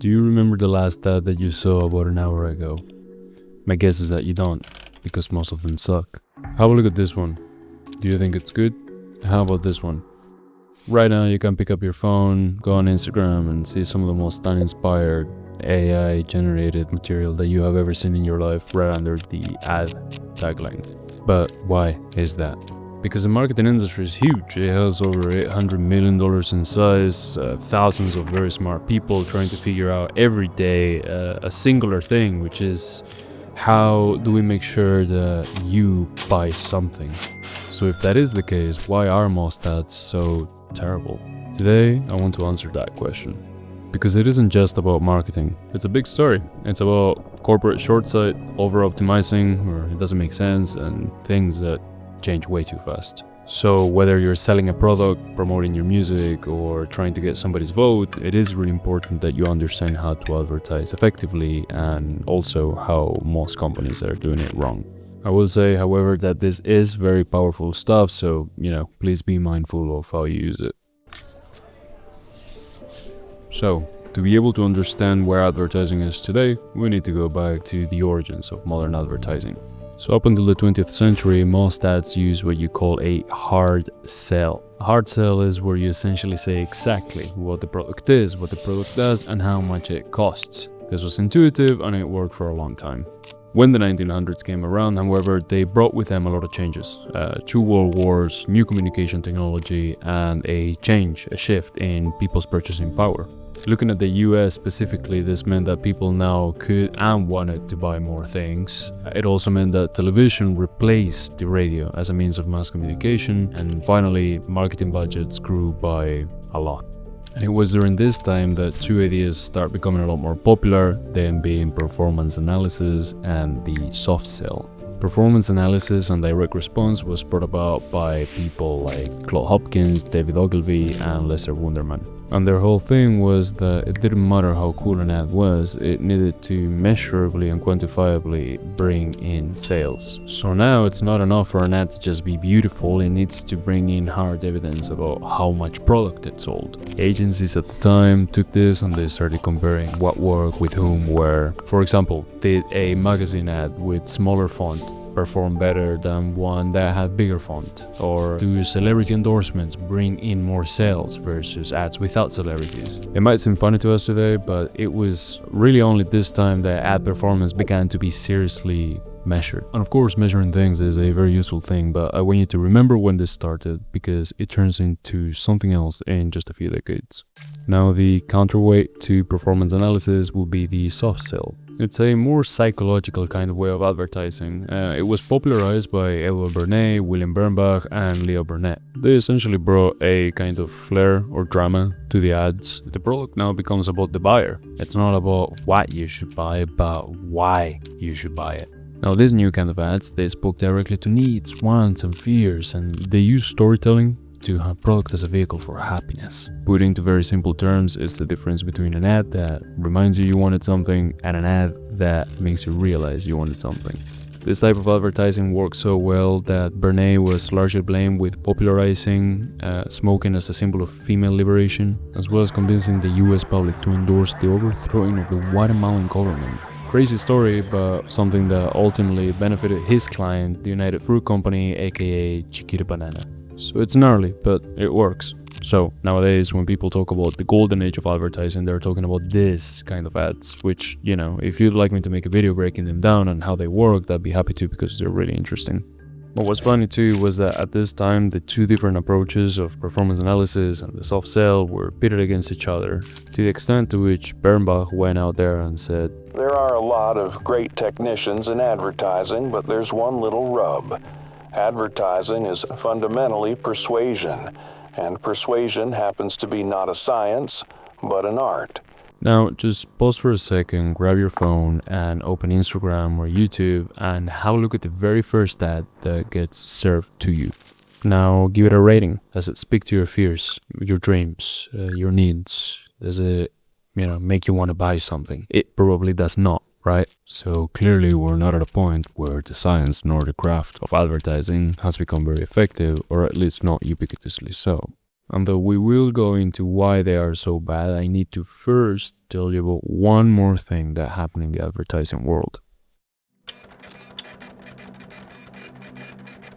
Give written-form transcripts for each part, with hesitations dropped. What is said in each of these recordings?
Do you remember the last ad that you saw about an hour ago? My guess is that you don't, because most of them suck. Have a look at this one. Do you think it's good? How about this one? Right now you can pick up your phone, go on Instagram and see some of the most uninspired AI generated material that you have ever seen in your life right under the ad tagline. But why is that? Because the marketing industry is huge. It has over $800 million in size, thousands of very smart people trying to figure out every day a singular thing, which is how do we make sure that you buy something? So if that is the case, why are most ads so terrible? Today, I want to answer that question. Because it isn't just about marketing. It's a big story. It's about corporate short-sight, over-optimizing, or it doesn't make sense, and things that change way too fast. So whether you're selling a product, promoting your music, or trying to get somebody's vote, it is really important that you understand how to advertise effectively and also how most companies are doing it wrong. I will say, however, that this is very powerful stuff, so, please be mindful of how you use it. So, to be able to understand where advertising is today, we need to go back to the origins of modern advertising. So up until the 20th century, most ads use what you call a hard sell. A hard sell is where you essentially say exactly what the product is, what the product does, and how much it costs. This was intuitive and it worked for a long time. When the 1900s came around, however, they brought with them a lot of changes. 2 world wars, new communication technology, and a shift in people's purchasing power. Looking at the US specifically, this meant that people now could and wanted to buy more things. It also meant that television replaced the radio as a means of mass communication, and finally, marketing budgets grew by a lot. And it was during this time that 2 ideas start becoming a lot more popular, them being performance analysis and the soft sell. Performance analysis and direct response was brought about by people like Claude Hopkins, David Ogilvy, and Lester Wunderman. And their whole thing was that it didn't matter how cool an ad was, it needed to measurably and quantifiably bring in sales. So now it's not enough for an ad to just be beautiful, it needs to bring in hard evidence about how much product it sold. Agencies at the time took this and they started comparing what worked with whom, where. For example, did a magazine ad with smaller font perform better than one that had bigger font? Or do celebrity endorsements bring in more sales versus ads without celebrities? It might seem funny to us today, but it was really only this time that ad performance began to be seriously measured. And of course, measuring things is a very useful thing, but I want you to remember when this started because it turns into something else in just a few decades. Now, the counterweight to performance analysis will be the soft sell. It's a more psychological kind of way of advertising. It was popularized by Edward Bernays, William Bernbach, and Leo Burnett. They essentially brought a kind of flair or drama to the ads. The product now becomes about the buyer. It's not about what you should buy, but why you should buy it. Now, these new kind of ads, they spoke directly to needs, wants, and fears, and they use storytelling to have product as a vehicle for happiness. Put into very simple terms, it's the difference between an ad that reminds you wanted something and an ad that makes you realize you wanted something. This type of advertising worked so well that Bernays was largely blamed with popularizing smoking as a symbol of female liberation, as well as convincing the US public to endorse the overthrowing of the Guatemalan government. Crazy story, but something that ultimately benefited his client, the United Fruit Company, aka Chiquita Banana. So it's gnarly, but it works. So nowadays, when people talk about the golden age of advertising, they're talking about this kind of ads, which, if you'd like me to make a video breaking them down and how they work, I'd be happy to because they're really interesting. What was funny too was that at this time, the 2 different approaches of performance analysis and the soft sell were pitted against each other, to the extent to which Bernbach went out there and said, "There are a lot of great technicians in advertising, but there's one little rub. Advertising is fundamentally persuasion, and persuasion happens to be not a science, but an art." Now, just pause for a second, grab your phone and open Instagram or YouTube and have a look at the very first ad that gets served to you. Now, give it a rating. Does it speak to your fears, your dreams, your needs? Does it, make you want to buy something? It probably does not, right? So clearly we're not at a point where the science nor the craft of advertising has become very effective, or at least not ubiquitously so. And though we will go into why they are so bad, I need to first tell you about one more thing that happened in the advertising world.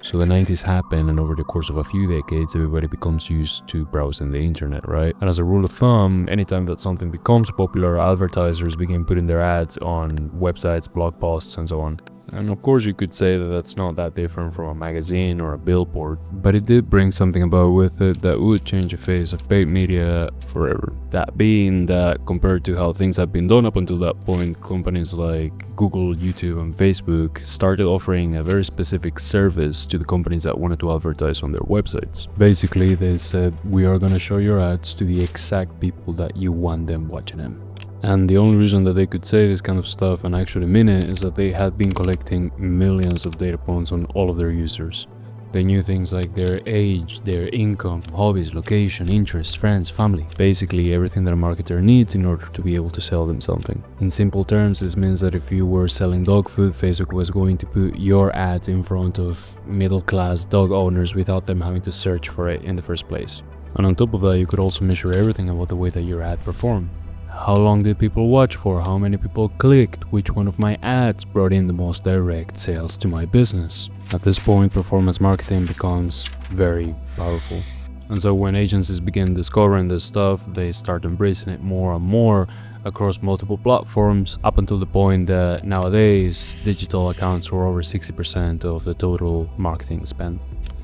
So the 90s happen, and over the course of a few decades, everybody becomes used to browsing the internet, right? And as a rule of thumb, anytime that something becomes popular, advertisers begin putting their ads on websites, blog posts, and so on. And of course you could say that that's not that different from a magazine or a billboard, but it did bring something about with it that would change the face of paid media forever. That being that compared to how things have been done up until that point, companies like Google, YouTube, and Facebook started offering a very specific service to the companies that wanted to advertise on their websites. Basically, they said, we are going to show your ads to the exact people that you want them watching them. And the only reason that they could say this kind of stuff and actually mean it is that they had been collecting millions of data points on all of their users. They knew things like their age, their income, hobbies, location, interests, friends, family. Basically everything that a marketer needs in order to be able to sell them something. In simple terms, this means that if you were selling dog food, Facebook was going to put your ads in front of middle-class dog owners without them having to search for it in the first place. And on top of that, you could also measure everything about the way that your ad performed. How long did people watch for? How many people clicked? Which one of my ads brought in the most direct sales to my business? At this point, performance marketing becomes very powerful. And so when agencies begin discovering this stuff, they start embracing it more and more across multiple platforms, up until the point that nowadays digital accounts for over 60% of the total marketing spend.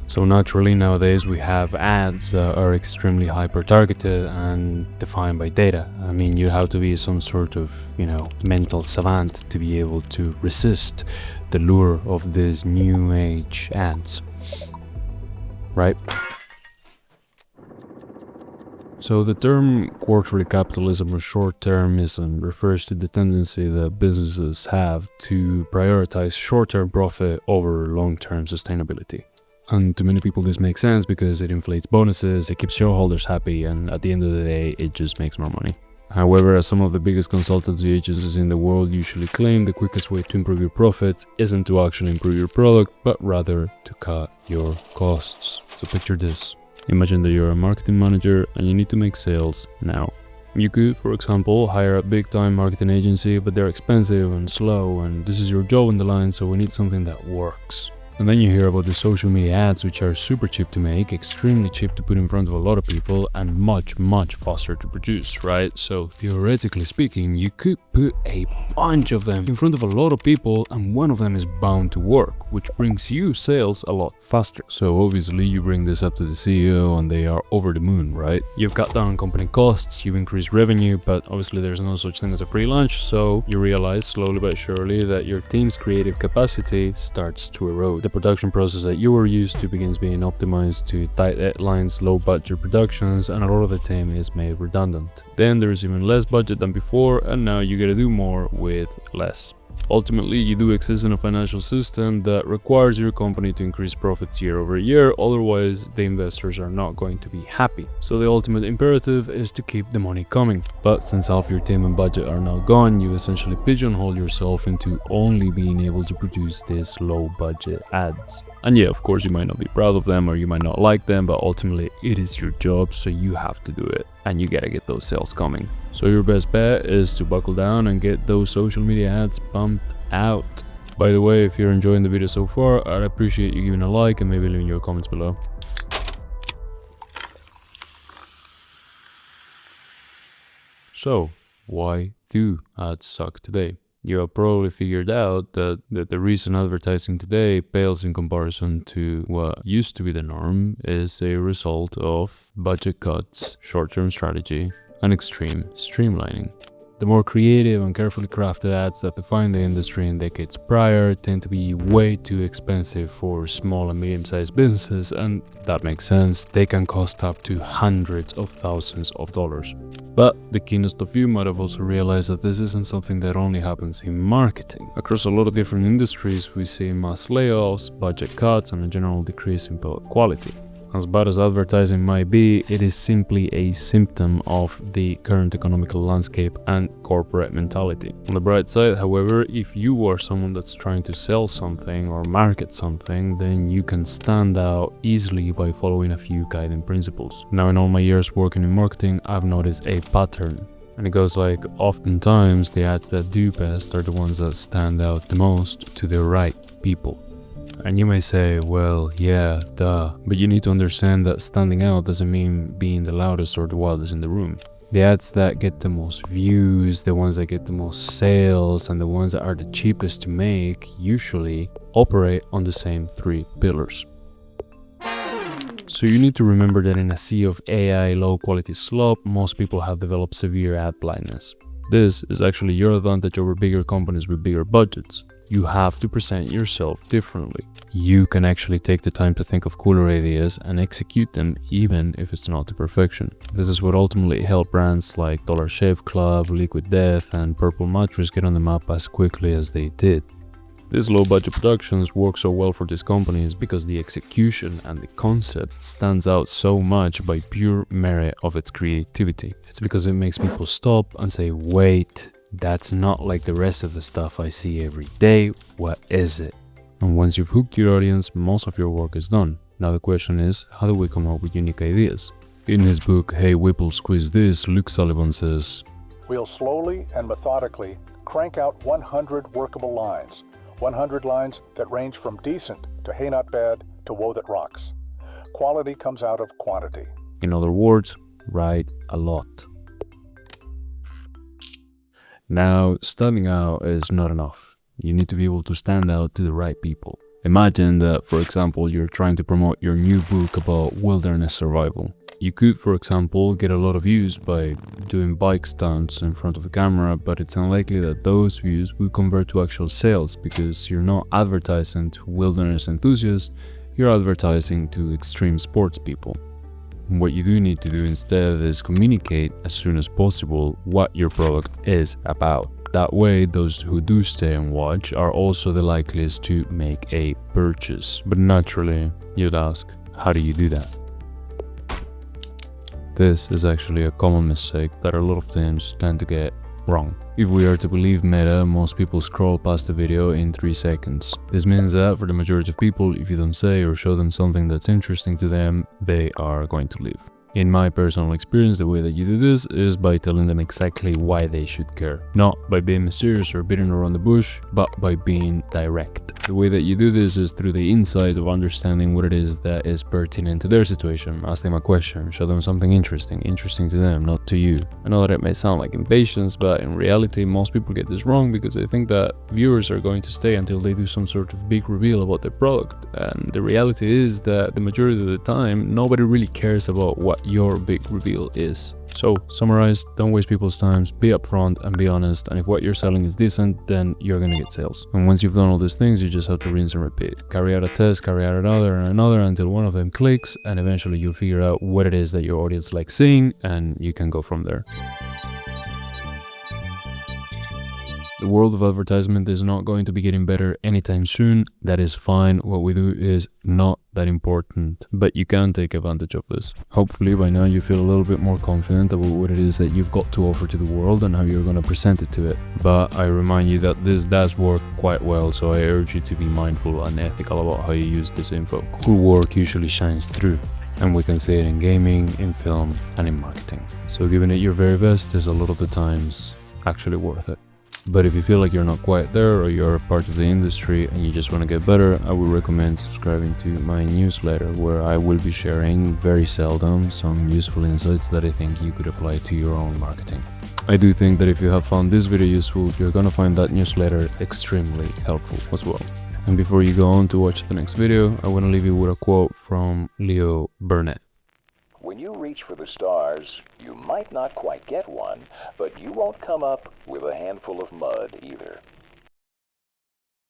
So naturally nowadays we have ads that are extremely hyper-targeted and defined by data. I mean, you have to be some sort of, mental savant to be able to resist the lure of these new age ads, right? So the term quarterly capitalism or short-termism refers to the tendency that businesses have to prioritize short-term profit over long-term sustainability. And to many people this makes sense because it inflates bonuses, it keeps shareholders happy, and at the end of the day, it just makes more money. However, as some of the biggest consultancy agencies in the world usually claim, the quickest way to improve your profits isn't to actually improve your product, but rather to cut your costs. So picture this. Imagine that you're a marketing manager and you need to make sales now. You could, for example, hire a big-time marketing agency, but they're expensive and slow, and this is your job on the line, so we need something that works. And then you hear about the social media ads, which are super cheap to make, extremely cheap to put in front of a lot of people, and much faster to produce, right? So theoretically speaking, you could put a bunch of them in front of a lot of people and one of them is bound to work, which brings you sales a lot faster. So obviously you bring this up to the CEO and they are over the moon, right? You've cut down on company costs, you've increased revenue, but obviously there's no such thing as a free lunch, so you realize slowly but surely that your team's creative capacity starts to erode. The production process that you were used to begins being optimized to tight deadlines, low budget productions, and a lot of the team is made redundant. Then there's even less budget than before, and now you gotta do more with less. Ultimately, you do exist in a financial system that requires your company to increase profits year over year, otherwise the investors are not going to be happy. So the ultimate imperative is to keep the money coming. But since half your team and budget are now gone, you essentially pigeonhole yourself into only being able to produce these low budget ads. And yeah, of course you might not be proud of them or you might not like them, but ultimately it is your job, so you have to do it. And you gotta get those sales coming. So your best bet is to buckle down and get those social media ads pumped out. By the way, if you're enjoying the video so far, I'd appreciate you giving a like and maybe leaving your comments below. So, why do ads suck today? You have probably figured out that the reason advertising today pales in comparison to what used to be the norm is a result of budget cuts, short-term strategy, and extreme streamlining. The more creative and carefully crafted ads that define the industry in decades prior tend to be way too expensive for small and medium-sized businesses, and that makes sense. They can cost up to hundreds of thousands of dollars. But the keenest of you might have also realized that this isn't something that only happens in marketing. Across a lot of different industries, we see mass layoffs, budget cuts, and a general decrease in product quality. As bad as advertising might be, it is simply a symptom of the current economical landscape and corporate mentality. On the bright side, however, if you are someone that's trying to sell something or market something, then you can stand out easily by following a few guiding principles. Now, in all my years working in marketing, I've noticed a pattern. And it goes like, oftentimes the ads that do best are the ones that stand out the most to the right people. And you may say, well, yeah, duh, but you need to understand that standing out doesn't mean being the loudest or the wildest in the room. The ads that get the most views, the ones that get the most sales, and the ones that are the cheapest to make usually operate on the same three pillars. So you need to remember that in a sea of AI low quality slop, most people have developed severe ad blindness. This is actually your advantage over bigger companies with bigger budgets. You have to present yourself differently. You can actually take the time to think of cooler ideas and execute them even if it's not to perfection. This is what ultimately helped brands like Dollar Shave Club, Liquid Death, and Purple Mattress get on the map as quickly as they did. These low-budget productions work so well for these companies because the execution and the concept stands out so much by pure merit of its creativity. It's because it makes people stop and say, wait, that's not like the rest of the stuff I see every day, what is it? And once you've hooked your audience, most of your work is done. Now the question is, how do we come up with unique ideas? In his book, Hey Whipple Squeeze This, Luke Sullivan says, "We'll slowly and methodically crank out 100 workable lines. 100 lines that range from decent to hey not bad to whoa that rocks. Quality comes out of quantity." In other words, write a lot. Now, standing out is not enough. You need to be able to stand out to the right people. Imagine that, for example, you're trying to promote your new book about wilderness survival. You could, for example, get a lot of views by doing bike stunts in front of the camera, but it's unlikely that those views will convert to actual sales because you're not advertising to wilderness enthusiasts, you're advertising to extreme sports people. What you do need to do instead is communicate as soon as possible what your product is about. That way, those who do stay and watch are also the likeliest to make a purchase. But naturally, you'd ask, how do you do that? This is actually a common mistake that a lot of teams tend to get wrong. If we are to believe Meta, most people scroll past the video in 3 seconds. This means that for the majority of people, if you don't say or show them something that's interesting to them, they are going to leave. In my personal experience, the way that you do this is by telling them exactly why they should care. Not by being mysterious or beating around the bush, but by being direct. The way that you do this is through the insight of understanding what it is that is pertinent to their situation. Ask them a question, show them something interesting to them, not to you. I know that it may sound like impatience, but in reality, most people get this wrong because they think that viewers are going to stay until they do some sort of big reveal about their product. And the reality is that the majority of the time, nobody really cares about what your big reveal is. So, summarize, don't waste people's time, be upfront and be honest, and if what you're selling is decent, then you're gonna get sales. And once you've done all these things, you just have to rinse and repeat. Carry out a test, carry out another and another until one of them clicks, and eventually you'll figure out what it is that your audience likes seeing, and you can go from there. The world of advertisement is not going to be getting better anytime soon. That is fine. What we do is not that important, but you can take advantage of this. Hopefully by now you feel a little bit more confident about what it is that you've got to offer to the world and how you're going to present it to it. But I remind you that this does work quite well, so I urge you to be mindful and ethical about how you use this info. Cool work usually shines through, and we can see it in gaming, in film, and in marketing. So giving it your very best is a lot of the times actually worth it. But if you feel like you're not quite there or you're a part of the industry and you just want to get better, I would recommend subscribing to my newsletter, where I will be sharing very seldom some useful insights that I think you could apply to your own marketing. I do think that if you have found this video useful, you're gonna find that newsletter extremely helpful as well. And before you go on to watch the next video, I want to leave you with a quote from Leo Burnett. When you reach for the stars, you might not quite get one, but you won't come up with a handful of mud either.